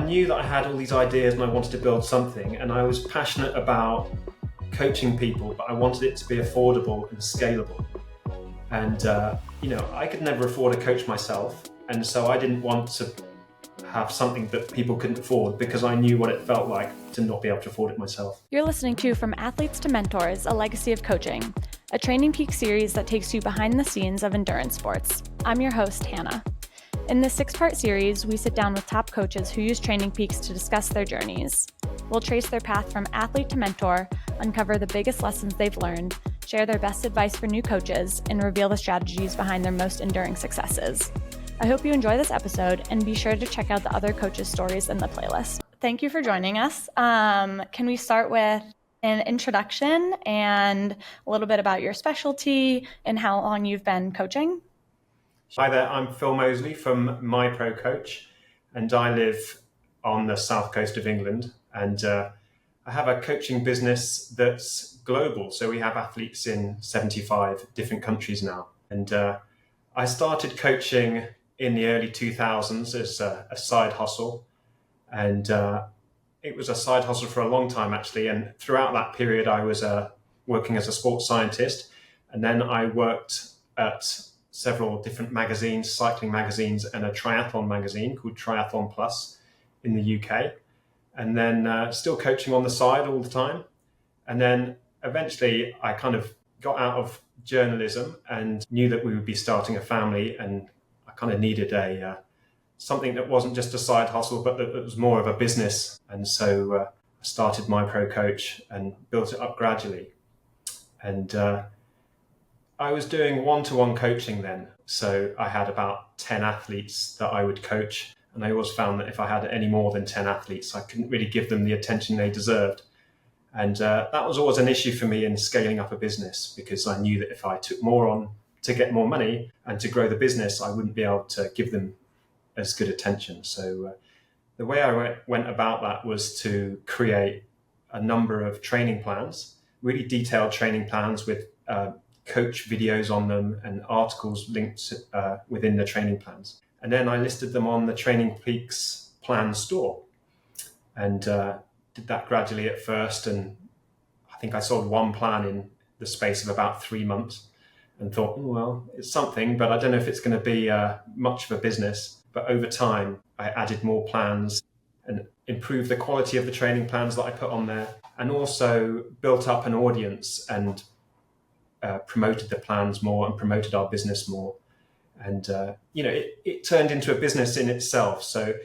knew that I had all these ideas and I wanted to build something, and I was passionate about coaching people, but I wanted it to be affordable and scalable. And, I could never afford a coach myself. And so I didn't want to have something that people couldn't afford because I knew what it felt like to not be able to afford it myself. You're listening to From Athletes to Mentors, A Legacy of Coaching, a TrainingPeaks series that takes you behind the scenes of endurance sports. I'm your host, Hannah. In this 6-part series, we sit down with top coaches who use TrainingPeaks to discuss their journeys. We'll trace their path from athlete to mentor, uncover the biggest lessons they've learned, share their best advice for new coaches, and reveal the strategies behind their most enduring successes. I hope you enjoy this episode, and be sure to check out the other coaches' stories in the playlist. Thank you for joining us. Can we start with an introduction and a little bit about your specialty and how long you've been coaching? Hi there, I'm Phil Mosley from My Pro Coach, and I live on the south coast of England. And I have a coaching business that's global. So we have athletes in 75 different countries now. And I started coaching in the early 2000s as a side hustle. And it was a side hustle for a long time, actually. And throughout that period, I was working as a sports scientist. And then I worked at several different magazines, cycling magazines, and a triathlon magazine called Triathlon Plus in the UK. And then still coaching on the side all the time. And then eventually I kind of got out of journalism and knew that we would be starting a family, and I kind of needed something that wasn't just a side hustle, but that was more of a business. And so I started My Pro Coach and built it up gradually. And I was doing one-to-one coaching then. So I had about 10 athletes that I would coach. And I always found that if I had any more than 10 athletes, I couldn't really give them the attention they deserved. And that was always an issue for me in scaling up a business, because I knew that if I took more on to get more money and to grow the business, I wouldn't be able to give them as good attention. So the way I went about that was to create a number of training plans, really detailed training plans with coach videos on them and articles linked within the training plans. And then I listed them on the TrainingPeaks plan store, and did that gradually at first. And I think I sold one plan in the space of about 3 months and thought, well, it's something, but I don't know if it's going to be much of a business. But over time, I added more plans and improved the quality of the training plans that I put on there, and also built up an audience and promoted the plans more and promoted our business more. And, it turned into a business in itself. So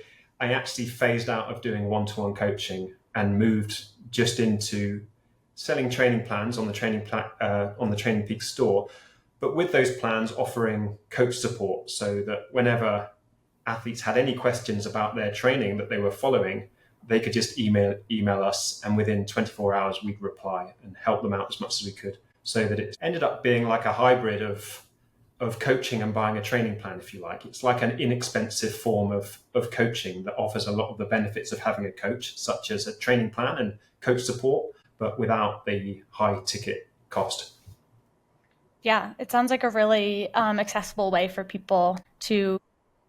I actually phased out of doing one-to-one coaching and moved just into selling training plans on the TrainingPeaks store, but with those plans offering coach support, so that whenever athletes had any questions about their training that they were following, they could just email us, and within 24 hours we'd reply and help them out as much as we could. So that it ended up being like a hybrid of coaching and buying a training plan, if you like. It's like an inexpensive form of coaching that offers a lot of the benefits of having a coach, such as a training plan and coach support, but without the high ticket cost. Yeah, it sounds like a really accessible way for people to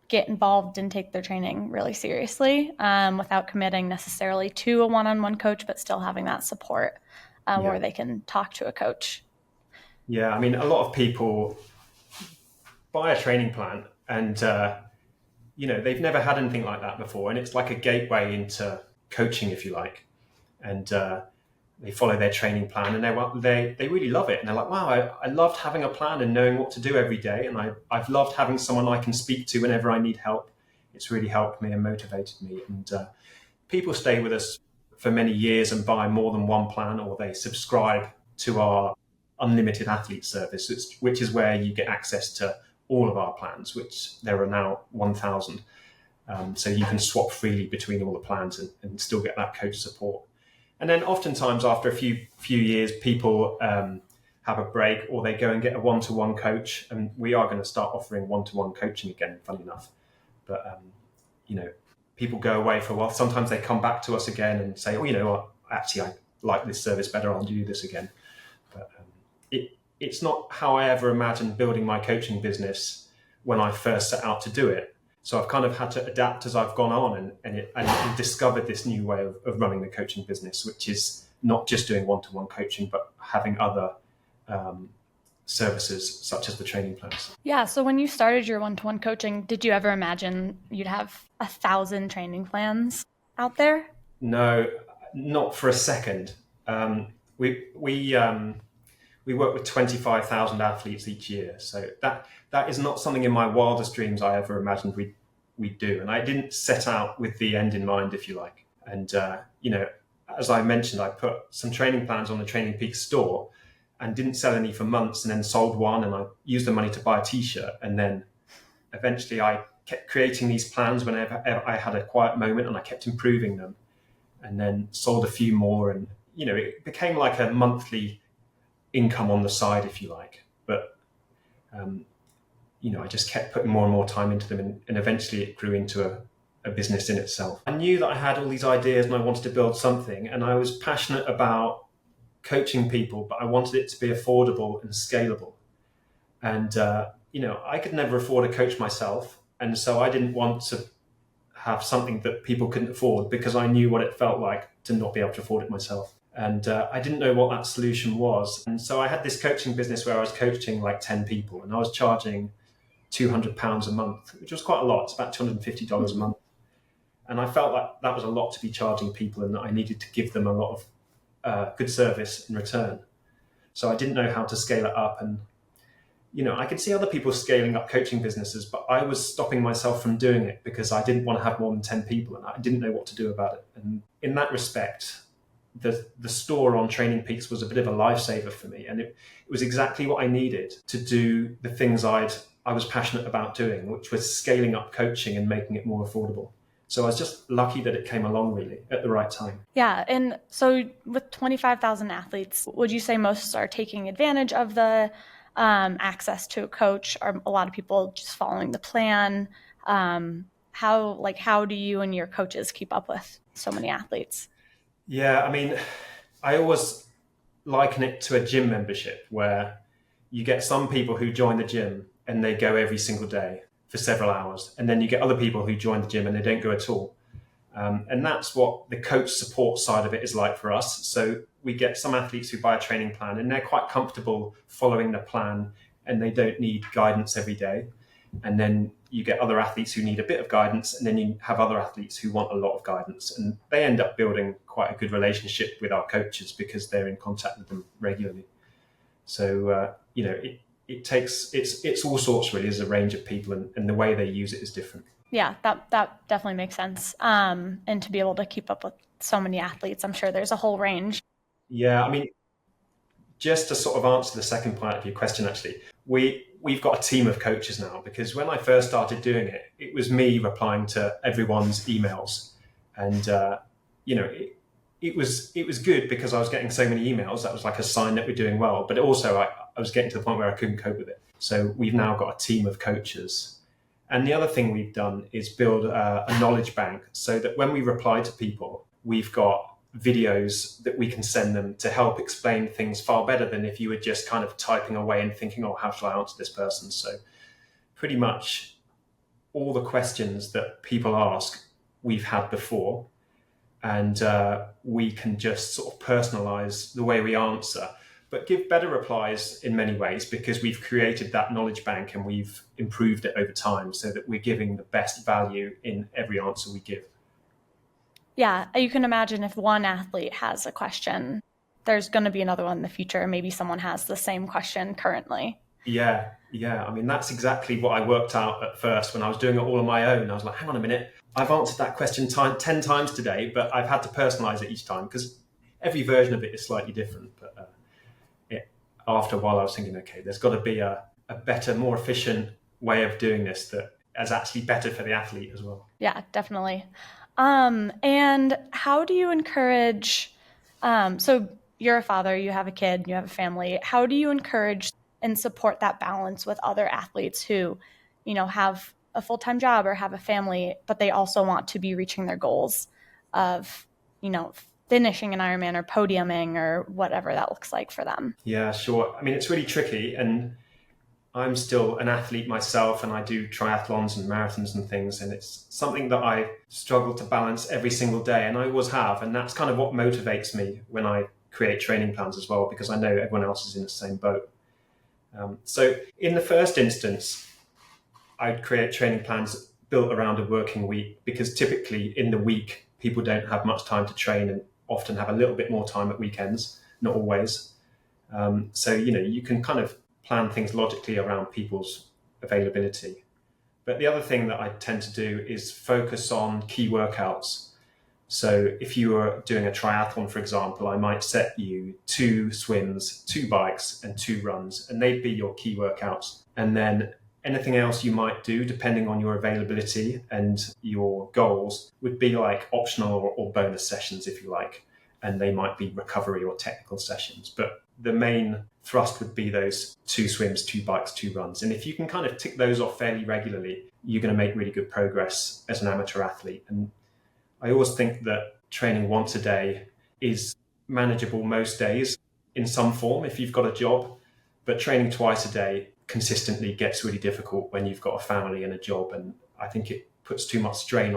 get involved and take their training really seriously without committing necessarily to a one-on-one coach, but still having that support where they can talk to a coach. Yeah, I mean, a lot of people buy a training plan and, they've never had anything like that before. And it's like a gateway into coaching, if you like. And they follow their training plan and they really love it. And they're like, wow, I loved having a plan and knowing what to do every day. And I've loved having someone I can speak to whenever I need help. It's really helped me and motivated me. And people stay with us for many years and buy more than one plan, or they subscribe to our unlimited athlete service, which is where you get access to all of our plans, which there are now 1,000. So you can swap freely between all the plans and still get that coach support. And then oftentimes after a few years, people have a break, or they go and get a one-to-one coach. And we are going to start offering one-to-one coaching again, funny enough. But, people go away for a while. Sometimes they come back to us again and say, oh, actually, I like this service better. I'll do this again. But it's not how I ever imagined building my coaching business when I first set out to do it. So I've kind of had to adapt as I've gone on and discovered this new way of running the coaching business, which is not just doing one-to-one coaching, but having other services such as the training plans. Yeah. So when you started your one-to-one coaching, did you ever imagine you'd have 1,000 training plans out there? No, not for a second. We work with 25,000 athletes each year, so that is not something in my wildest dreams I ever imagined we'd do. And I didn't set out with the end in mind, if you like. And as I mentioned, I put some training plans on the TrainingPeaks store and didn't sell any for months, and then sold one, and I used the money to buy a t-shirt. And then eventually I kept creating these plans whenever I had a quiet moment, and I kept improving them, and then sold a few more. And it became like a monthly income on the side, if you like. But I just kept putting more and more time into them, and eventually it grew into a business in itself. I knew that I had all these ideas and I wanted to build something, and I was passionate about coaching people, but I wanted it to be affordable and scalable. And I could never afford a coach myself, and so I didn't want to have something that people couldn't afford, because I knew what it felt like to not be able to afford it myself. And I didn't know what that solution was. And so I had this coaching business where I was coaching like 10 people, and I was charging £200 a month, which was quite a lot. It's about $250 a month. And I felt like that was a lot to be charging people, and that I needed to give them a lot of good service in return. So I didn't know how to scale it up. And, I could see other people scaling up coaching businesses, but I was stopping myself from doing it because I didn't want to have more than 10 people, and I didn't know what to do about it. And in that respect, the store on TrainingPeaks was a bit of a lifesaver for me. And it was exactly what I needed to do the things I was passionate about doing, which was scaling up coaching and making it more affordable. So I was just lucky that it came along really at the right time. Yeah. And so with 25,000 athletes, would you say most are taking advantage of the access to a coach? Are a lot of people just following the plan? How do you and your coaches keep up with so many athletes? Yeah, I mean, I always liken it to a gym membership, where you get some people who join the gym and they go every single day for several hours. And then you get other people who join the gym and they don't go at all. And that's what the coach support side of it is like for us. So we get some athletes who buy a training plan and they're quite comfortable following the plan, and they don't need guidance every day. And then you get other athletes who need a bit of guidance, and then you have other athletes who want a lot of guidance. And they end up building quite a good relationship with our coaches because they're in contact with them regularly. So, it's all sorts really. There's a range of people, and the way they use it is different. Yeah, that definitely makes sense. And to be able to keep up with so many athletes, I'm sure there's a whole range. Yeah, I mean, just to sort of answer the second part of your question, actually, we've got a team of coaches now, because when I first started doing it, it was me replying to everyone's emails. And, it was good because I was getting so many emails. That was like a sign that we're doing well. But also I was getting to the point where I couldn't cope with it. So we've now got a team of coaches. And the other thing we've done is build a knowledge bank, so that when we reply to people, we've got videos that we can send them to help explain things far better than if you were just kind of typing away and thinking, oh, how shall I answer this person? So pretty much all the questions that people ask, we've had before. And we can just sort of personalize the way we answer, but give better replies in many ways, because we've created that knowledge bank and we've improved it over time, so that we're giving the best value in every answer we give. Yeah, you can imagine if one athlete has a question, there's going to be another one in the future. Maybe someone has the same question currently. Yeah. I mean, that's exactly what I worked out at first when I was doing it all on my own. I was like, hang on a minute, I've answered that question 10 times today, but I've had to personalize it each time because every version of it is slightly different. But after a while, I was thinking, okay, there's got to be a better, more efficient way of doing this that is actually better for the athlete as well. Yeah, definitely. And how do you encourage, so you're a father, you have a kid, you have a family. How do you encourage and support that balance with other athletes who, have a full-time job or have a family, but they also want to be reaching their goals of, finishing an Ironman or podiuming or whatever that looks like for them? Yeah, sure. I mean, it's really tricky. And I'm still an athlete myself, and I do triathlons and marathons and things, and it's something that I struggle to balance every single day, and I always have, and that's kind of what motivates me when I create training plans as well, because I know everyone else is in the same boat. So in the first instance, I'd create training plans built around a working week, because typically in the week, people don't have much time to train and often have a little bit more time at weekends, not always. So, you can kind of plan things logically around people's availability. But the other thing that I tend to do is focus on key workouts. So if you were doing a triathlon, for example, I might set you 2 swims, 2 bikes, and 2 runs, and they'd be your key workouts. And then anything else you might do, depending on your availability and your goals, would be like optional or bonus sessions, if you like. And they might be recovery or technical sessions. But the main thrust would be those 2 swims, 2 bikes, 2 runs. And if you can kind of tick those off fairly regularly, you're going to make really good progress as an amateur athlete. And I always think that training once a day is manageable most days in some form if you've got a job, but training twice a day consistently gets really difficult when you've got a family and a job. And I think it puts too much strain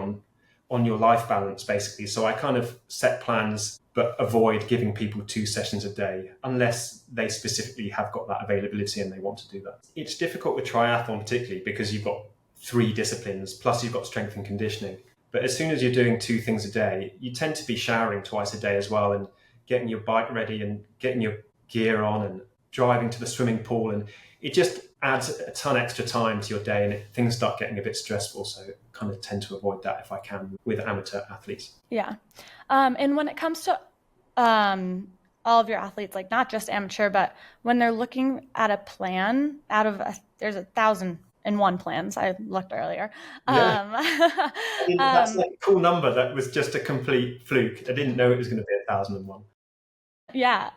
on your life balance, basically. So I kind of set plans, but avoid giving people 2 sessions a day unless they specifically have got that availability and they want to do that. It's difficult with triathlon particularly because you've got 3 disciplines, plus you've got strength and conditioning. But as soon as you're doing 2 things a day, you tend to be showering twice a day as well, and getting your bike ready and getting your gear on and driving to the swimming pool. And it just adds a ton extra time to your day, and things start getting a bit stressful. So I kind of tend to avoid that if I can with amateur athletes. Yeah. And when it comes to all of your athletes, like not just amateur, but when they're looking at a plan there's 1,001 plans. I looked earlier. Yeah. That's like a cool number. That was just a complete fluke. I didn't know it was going to be 1,001. Yeah.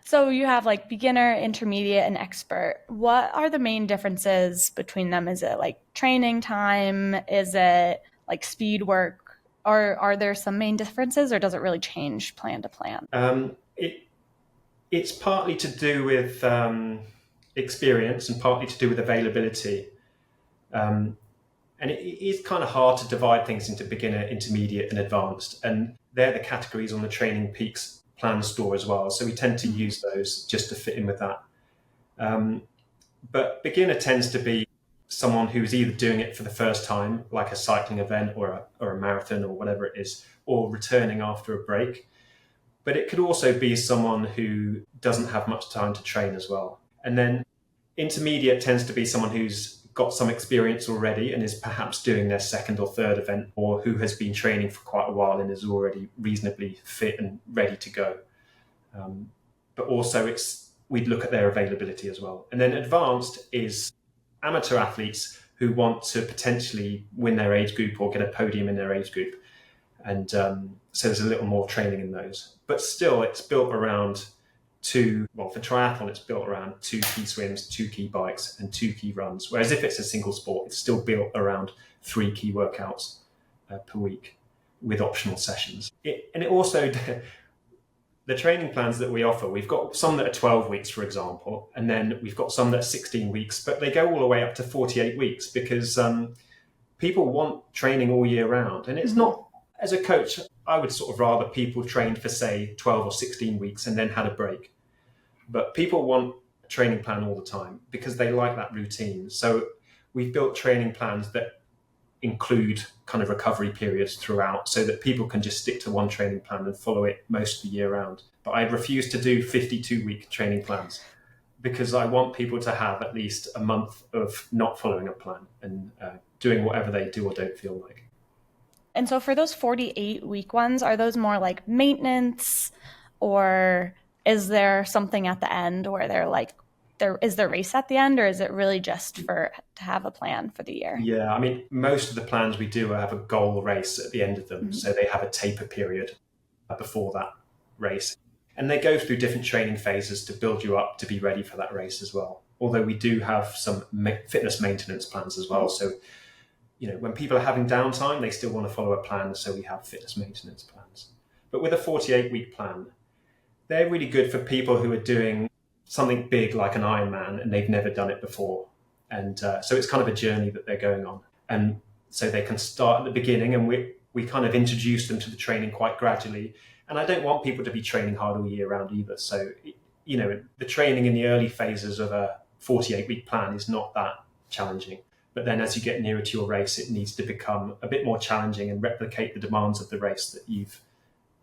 So you have like beginner, intermediate, and expert. What are the main differences between them? Is it like training time? Is it like speed work? Or are there some main differences, or does it really change plan to plan? It's partly to do with experience and partly to do with availability. And it is kind of hard to divide things into beginner, intermediate, and advanced. And they're the categories on the TrainingPeaks plan store as well. So we tend to use those just to fit in with that. But beginner tends to be someone who's either doing it for the first time, like a cycling event or a marathon or whatever it is, or returning after a break. But it could also be someone who doesn't have much time to train as well. And then intermediate tends to be someone who's got some experience already and is perhaps doing their 2nd or 3rd event, or who has been training for quite a while and is already reasonably fit and ready to go. But also we'd look at their availability as well. And then advanced is amateur athletes who want to potentially win their age group or get a podium in their age group. And so there's a little more training in those. But still, it's built around for triathlon, it's built around 2 key swims, 2 key bikes, and 2 key runs. Whereas if it's a single sport, it's still built around 3 key workouts per week with optional sessions. And it also, the training plans that we offer, we've got some that are 12 weeks, for example, and then we've got some that are 16 weeks, but they go all the way up to 48 weeks because people want training all year round. And it's not, as a coach, I would sort of rather people trained for, say, 12 or 16 weeks and then had a break. But people want a training plan all the time because they like that routine. So we've built training plans that include kind of recovery periods throughout so that people can just stick to one training plan and follow it most of the year round. But I refuse to do 52-week training plans because I want people to have at least a month of not following a plan and doing whatever they do or don't feel like. And so for those 48-week ones, are those more like maintenance, or is there something at the end where they're like, is there a race at the end, or is it really just to have a plan for the year? Yeah, I mean, most of the plans we do have a goal race at the end of them. Mm-hmm. So they have a taper period before that race. And they go through different training phases to build you up to be ready for that race as well. Although we do have some fitness maintenance plans as well. So when people are having downtime, they still want to follow a plan, so we have fitness maintenance plans. But with a 48-week plan, they're really good for people who are doing something big like an Ironman and they've never done it before. And so it's kind of a journey that they're going on. And so they can start at the beginning, and we kind of introduce them to the training quite gradually. And I don't want people to be training hard all year round either. So, the training in the early phases of a 48-week plan is not that challenging. But then as you get nearer to your race, it needs to become a bit more challenging and replicate the demands of the race that you've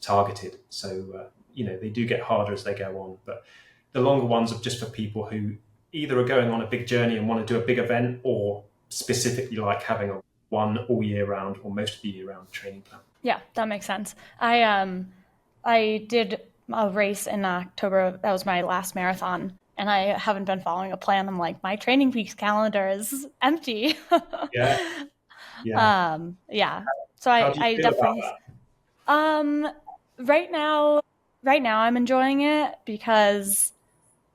targeted. So, they do get harder as they go on. But the longer ones are just for people who either are going on a big journey and want to do a big event, or specifically like having a one all year round or most of the year round training plan. Yeah, that makes sense. I did a race in October. That was my last marathon, and I haven't been following a plan. I'm like, my TrainingPeaks calendar is empty. Yeah. So How do you I feel definitely about that? right now I'm enjoying it because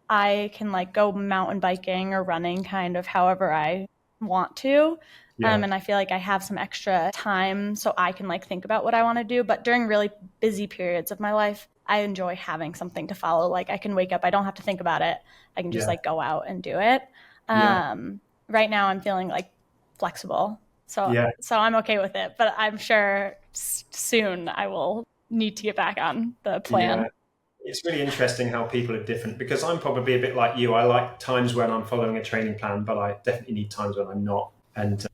I can go mountain biking or running kind of however I want to. Yeah. And I feel like I have some extra time so I can think about what I want to do. But during really busy periods of my life, I enjoy having something to follow. I can wake up, I don't have to think about it. I can just go out and do it. Right now I'm feeling flexible. So I'm okay with it, but I'm sure soon I will need to get back on the plan. Yeah. It's really interesting how people are different, because I'm probably a bit like you. I like times when I'm following a training plan, but I definitely need times when I'm not. And,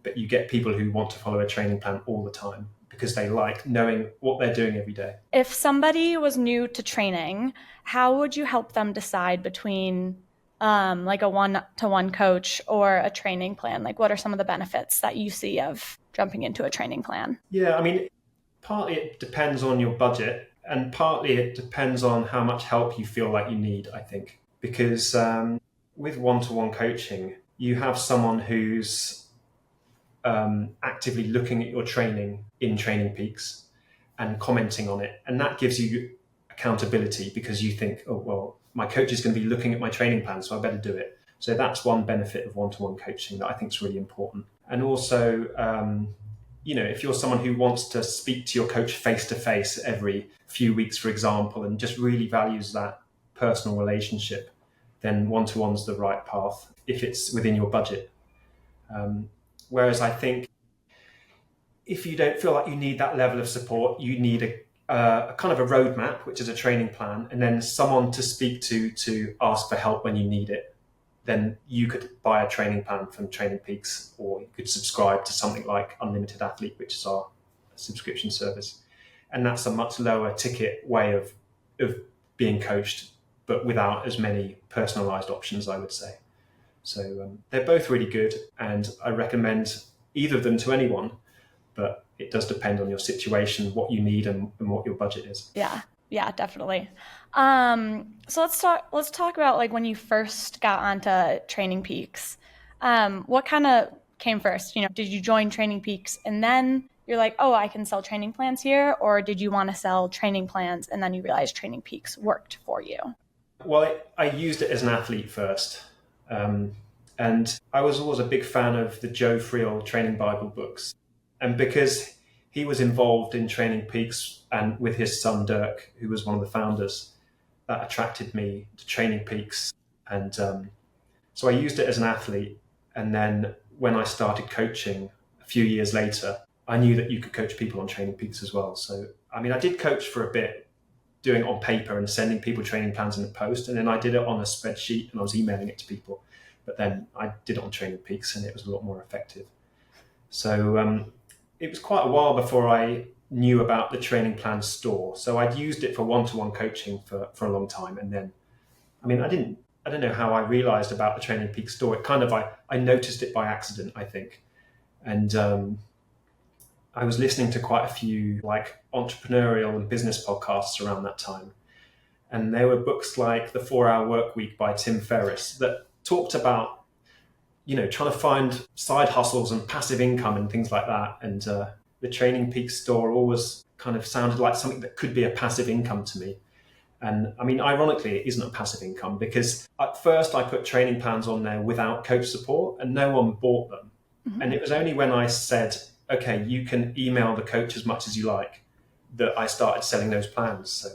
but you get people who want to follow a training plan all the time because they like knowing what they're doing every day. If somebody was new to training, how would you help them decide between a one-to-one coach or a training plan? What are some of the benefits that you see of jumping into a training plan? Yeah, partly it depends on your budget, and partly it depends on how much help you feel like you need, I think. Because with one-to-one coaching, you have someone who's actively looking at your training in TrainingPeaks and commenting on it. And that gives you accountability, because you think, oh, well, my coach is going to be looking at my training plan, so I better do it. So that's one benefit of one-to-one coaching that I think is really important. And also, if you're someone who wants to speak to your coach face-to-face every few weeks, for example, and just really values that personal relationship, then one-to-one's the right path if it's within your budget. Whereas I think if you don't feel like you need that level of support, you need a kind of a roadmap, which is a training plan, and then someone to speak to ask for help when you need it. Then you could buy a training plan from TrainingPeaks, or you could subscribe to something like Unlimited Athlete, which is our subscription service. And that's a much lower ticket way of being coached, but without as many personalized options, I would say. So they're both really good, and I recommend either of them to anyone, but it does depend on your situation, what you need and what your budget is. Yeah, definitely. So let's talk about when you first got onto TrainingPeaks. What kind of came first? Did you join TrainingPeaks and then you're like, oh, I can sell training plans here? Or did you want to sell training plans and then you realized TrainingPeaks worked for you? Well, I used it as an athlete first. And I was always a big fan of the Joe Friel Training Bible books. And because he was involved in TrainingPeaks and with his son Dirk, who was one of the founders, that attracted me to TrainingPeaks. And so I used it as an athlete. And then when I started coaching a few years later, I knew that you could coach people on TrainingPeaks as well. So, I did coach for a bit, doing it on paper and sending people training plans in the post. And then I did it on a spreadsheet and I was emailing it to people. But then I did it on TrainingPeaks and it was a lot more effective. So it was quite a while before I knew about the training plan store. So I'd used it for one-to-one coaching for a long time. And then, I don't know how I realized about the TrainingPeaks store. It kind of, I noticed it by accident, I think. And I was listening to quite a few entrepreneurial and business podcasts around that time. And there were books like The 4-Hour Workweek by Tim Ferriss that talked about, trying to find side hustles and passive income and things like that. And the TrainingPeaks store always kind of sounded like something that could be a passive income to me. And ironically, it isn't a passive income, because at first I put training plans on there without coach support and no one bought them. Mm-hmm. And it was only when I said, okay, you can email the coach as much as you like, that I started selling those plans. So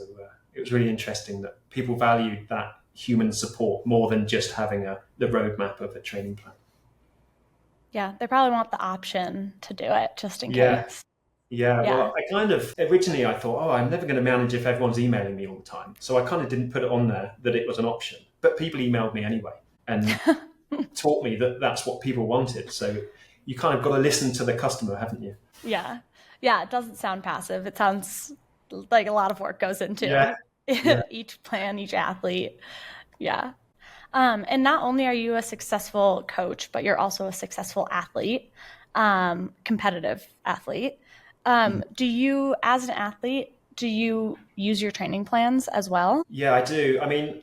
it was really interesting that people valued that human support more than just having the roadmap of a training plan. Yeah, they probably want the option to do it just in Yeah. case. Yeah, Yeah. well, I kind of originally I thought, oh, I'm never going to manage if everyone's emailing me all the time. So I kind of didn't put it on there that it was an option. But people emailed me anyway and taught me that that's what people wanted. So you kind of got to listen to the customer, haven't you? Yeah. Yeah, it doesn't sound passive. It sounds like a lot of work goes Yeah, into yeah. each plan, each athlete. Yeah. And not only are you a successful coach, but you're also a successful athlete, competitive athlete. Do you, as an athlete, do you use your training plans as well? Yeah, I do. I mean,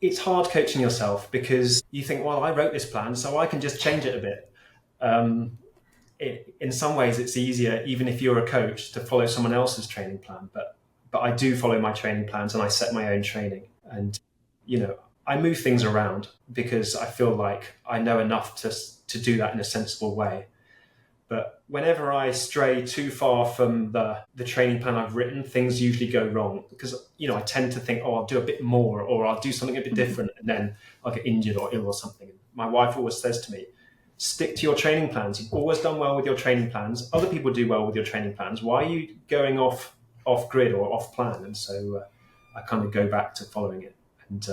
it's hard coaching yourself because you think, well, I wrote this plan, so I can just change it a bit. In some ways, it's easier, even if you're a coach, to follow someone else's training plan. But I do follow my training plans and I set my own training. And, I move things around because I feel like I know enough to do that in a sensible way. But whenever I stray too far from the training plan I've written, things usually go wrong because, I tend to think, oh, I'll do a bit more or I'll do something a bit different and then I'll get injured or ill or something. My wife always says to me, stick to your training plans. You've always done well with your training plans. Other people do well with your training plans. Why are you going off grid or off plan? And so I kind of go back to following it. And,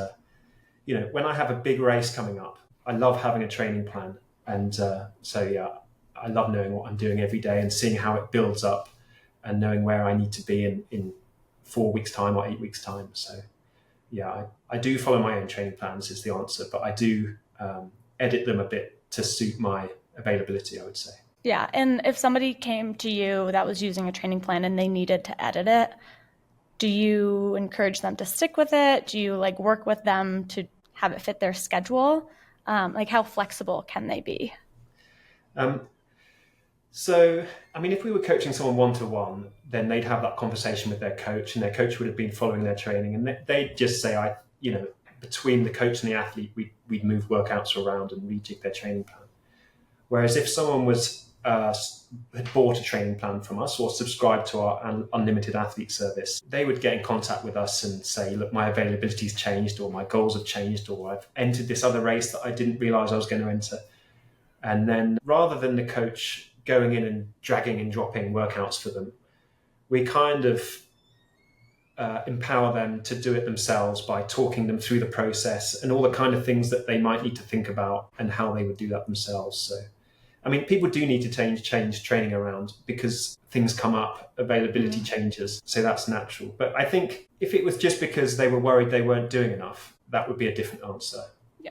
when I have a big race coming up, I love having a training plan. And I love knowing what I'm doing every day and seeing how it builds up and knowing where I need to be in 4 weeks' time or 8 weeks' time. So, I do follow my own training plans is the answer, but I do edit them a bit to suit my availability, I would say. Yeah. And if somebody came to you that was using a training plan and they needed to edit it, do you encourage them to stick with it? Do you work with them to have it fit their schedule? How flexible can they be? If we were coaching someone one-to-one, then they'd have that conversation with their coach and their coach would have been following their training. And they'd just say, between the coach and the athlete, we'd move workouts around and rejig their training plan. Whereas if someone had bought a training plan from us or subscribed to our unlimited athlete service, they would get in contact with us and say, look, my availability's changed or my goals have changed or I've entered this other race that I didn't realize I was going to enter. And then rather than the coach going in and dragging and dropping workouts for them, we kind of empower them to do it themselves by talking them through the process and all the kind of things that they might need to think about and how they would do that themselves. So, people do need to change training around because things come up, availability changes, so that's natural. But I think if it was just because they were worried they weren't doing enough, that would be a different answer. Yeah.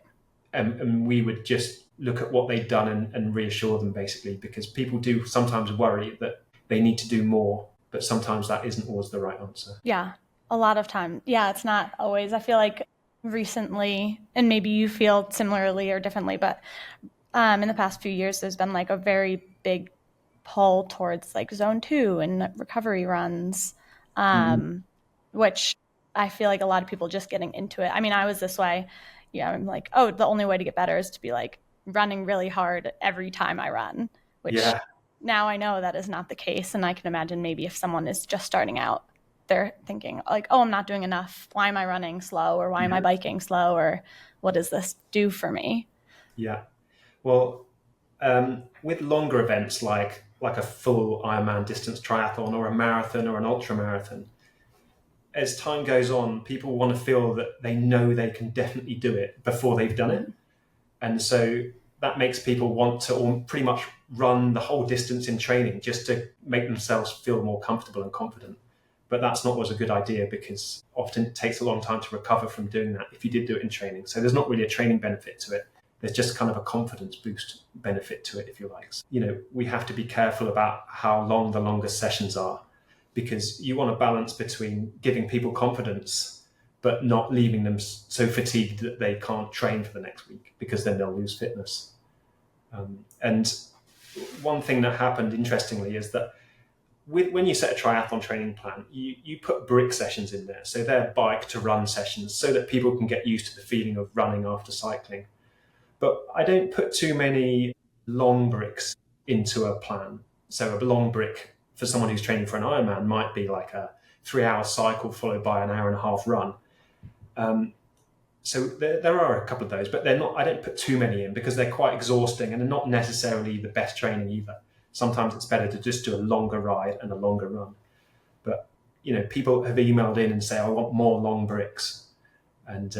And we would just look at what they'd done and reassure them, basically, because people do sometimes worry that they need to do more, but sometimes that isn't always the right answer. Yeah, a lot of time. Yeah, it's not always. I feel like recently, and maybe you feel similarly or differently, but in the past few years, there's been a very big pull towards zone 2 and recovery runs, which I feel like a lot of people just getting into it. I was this way. Yeah, I'm the only way to get better is to be running really hard every time I run, which now I know that is not the case. And I can imagine maybe if someone is just starting out, they're thinking oh, I'm not doing enough. Why am I running slow? Or why am I biking slow? Or what does this do for me? Yeah. Well, with longer events like a full Ironman distance triathlon or a marathon or an ultra marathon, as time goes on, people want to feel that they know they can definitely do it before they've done it. And so that makes people want to pretty much run the whole distance in training just to make themselves feel more comfortable and confident. But that's not always a good idea because often it takes a long time to recover from doing that if you did do it in training. So there's not really a training benefit to it. There's just kind of a confidence boost benefit to it, if you like. We have to be careful about how long the longest sessions are because you want a balance between giving people confidence but not leaving them so fatigued that they can't train for the next week because then they'll lose fitness. And one thing that happened, interestingly, is that when you set a triathlon training plan, you put brick sessions in there. So they're bike to run sessions so that people can get used to the feeling of running after cycling. But I don't put too many long bricks into a plan. So a long brick for someone who's training for an Ironman might be a 3-hour cycle followed by an hour and a half run. So there are a couple of those, but they're not. I don't put too many in because they're quite exhausting and they're not necessarily the best training either. Sometimes it's better to just do a longer ride and a longer run. But people have emailed in and say, I want more long bricks, and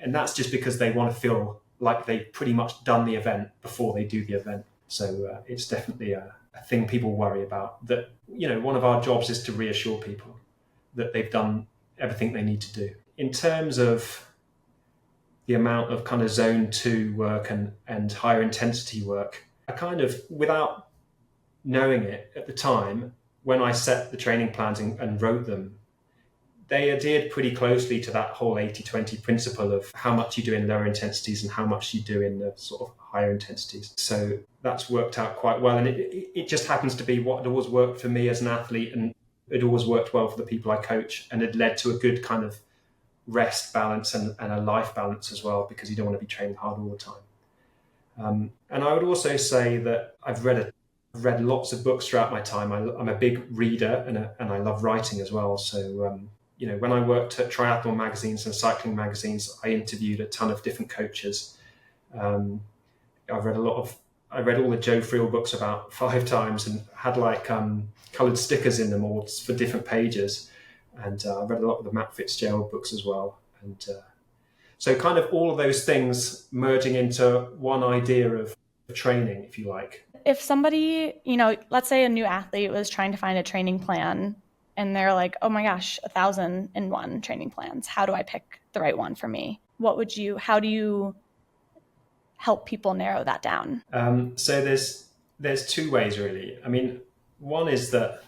that's just because they want to feel like they've pretty much done the event before they do the event. So it's definitely a thing people worry about. That one of our jobs is to reassure people that they've done everything they need to do. In terms of the amount of kind of zone 2 work and higher intensity work, I kind of, without knowing it at the time, when I set the training plans and wrote them, they adhered pretty closely to that whole 80-20 principle of how much you do in lower intensities and how much you do in the sort of higher intensities. So that's worked out quite well. And it just happens to be what had always worked for me as an athlete, and it always worked well for the people I coach, and it led to a good kind of rest balance and a life balance as well, because you don't want to be training hard all the time. And I would also say that I've read lots of books throughout my time. I'm a big reader and I love writing as well. So, when I worked at triathlon magazines and cycling magazines, I interviewed a ton of different coaches. I read all the Joe Friel books about 5 times and had coloured stickers in them all for different pages. And I read a lot of the Matt Fitzgerald books as well. And so kind of all of those things merging into one idea of training, if you like. If somebody, let's say a new athlete was trying to find a training plan and they're like, oh my gosh, 1,001 training plans. How do I pick the right one for me? How do you help people narrow that down? So there's 2 ways really. I mean, one is that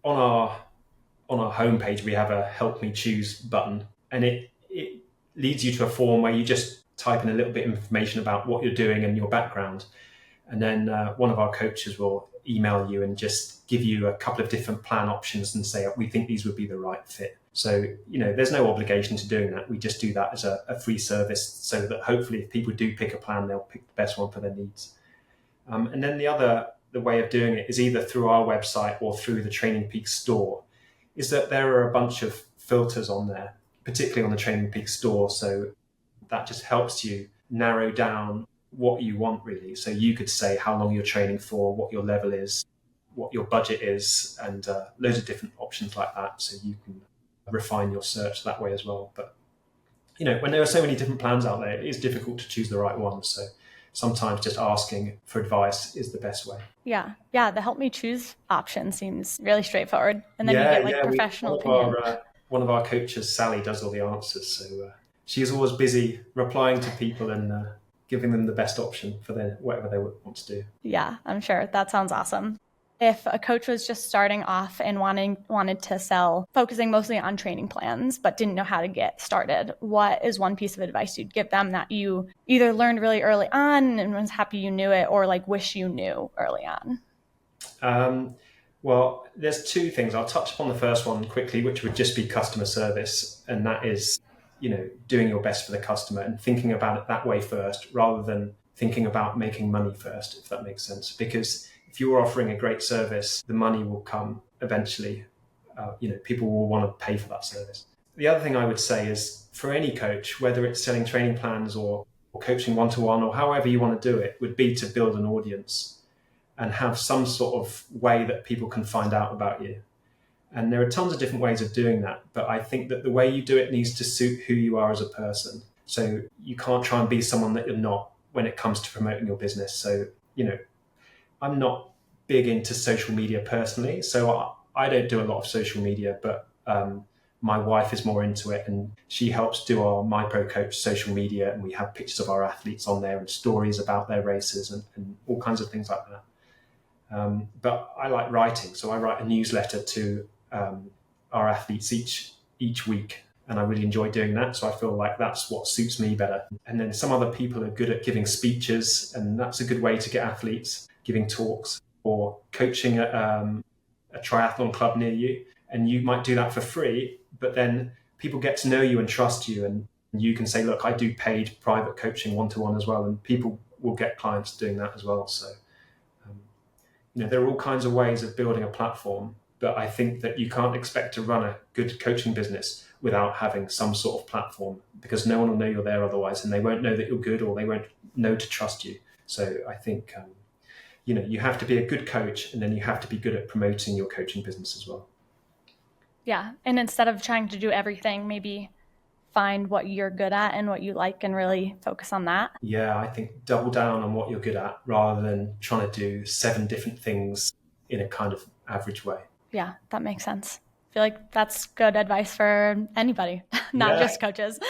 on our homepage, we have a help me choose button, and it leads you to a form where you just type in a little bit of information about what you're doing and your background. And then one of our coaches will email you and just give you a couple of different plan options and say, we think these would be the right fit. So, there's no obligation to doing that. We just do that as a free service so that hopefully if people do pick a plan, they'll pick the best one for their needs. And then the way of doing it is either through our website or through the TrainingPeaks store, is that there are a bunch of filters on there, particularly on the TrainingPeaks store. So that just helps you narrow down what you want really. So you could say how long you're training for, what your level is, what your budget is, and loads of different options like that. So you can refine your search that way as well. But, when there are so many different plans out there, it is difficult to choose the right one. So sometimes just asking for advice is the best way. Yeah. The help me choose option seems really straightforward. And then you get professional opinion. One of our coaches, Sally, does all the answers. So she's always busy replying to people and giving them the best option for whatever they want to do. Yeah, I'm sure. That sounds awesome. If a coach was just starting off and wanted to sell, focusing mostly on training plans, but didn't know how to get started, what is one piece of advice you'd give them that you either learned really early on and was happy you knew it, or wish you knew early on? Well, there's 2 things. I'll touch upon the first one quickly, which would just be customer service. And that is, doing your best for the customer and thinking about it that way first, rather than thinking about making money first, if that makes sense. Because if you're offering a great service, the money will come eventually. People will want to pay for that service. The other thing I would say is for any coach, whether it's selling training plans or coaching one-to-one or however you want to do it, would be to build an audience and have some sort of way that people can find out about you. And there are tons of different ways of doing that. But I think that the way you do it needs to suit who you are as a person. So you can't try and be someone that you're not when it comes to promoting your business. So, I'm not big into social media personally, so I don't do a lot of social media, but my wife is more into it, and she helps do our My Pro Coach social media, and we have pictures of our athletes on there and stories about their races and all kinds of things like that. But I like writing, so I write a newsletter to our athletes each week, and I really enjoy doing that. So I feel like that's what suits me better. And then some other people are good at giving speeches, and that's a good way to get athletes, giving talks or coaching at a triathlon club near you. And you might do that for free, but then people get to know you and trust you, and you can say, look, I do paid private coaching one-to-one as well, and people will get clients doing that as well. So, there are all kinds of ways of building a platform, But I think that you can't expect to run a good coaching business without having some sort of platform, because no one will know you're there otherwise, and they won't know that you're good, or they won't know to trust you. So I think, you have to be a good coach, and then you have to be good at promoting your coaching business as well. Yeah. And instead of trying to do everything, maybe find what you're good at and what you like and really focus on that. Yeah, I think double down on what you're good at rather than trying to do 7 different things in a kind of average way. Yeah, that makes sense. I feel like that's good advice for anybody, not Yeah. just coaches.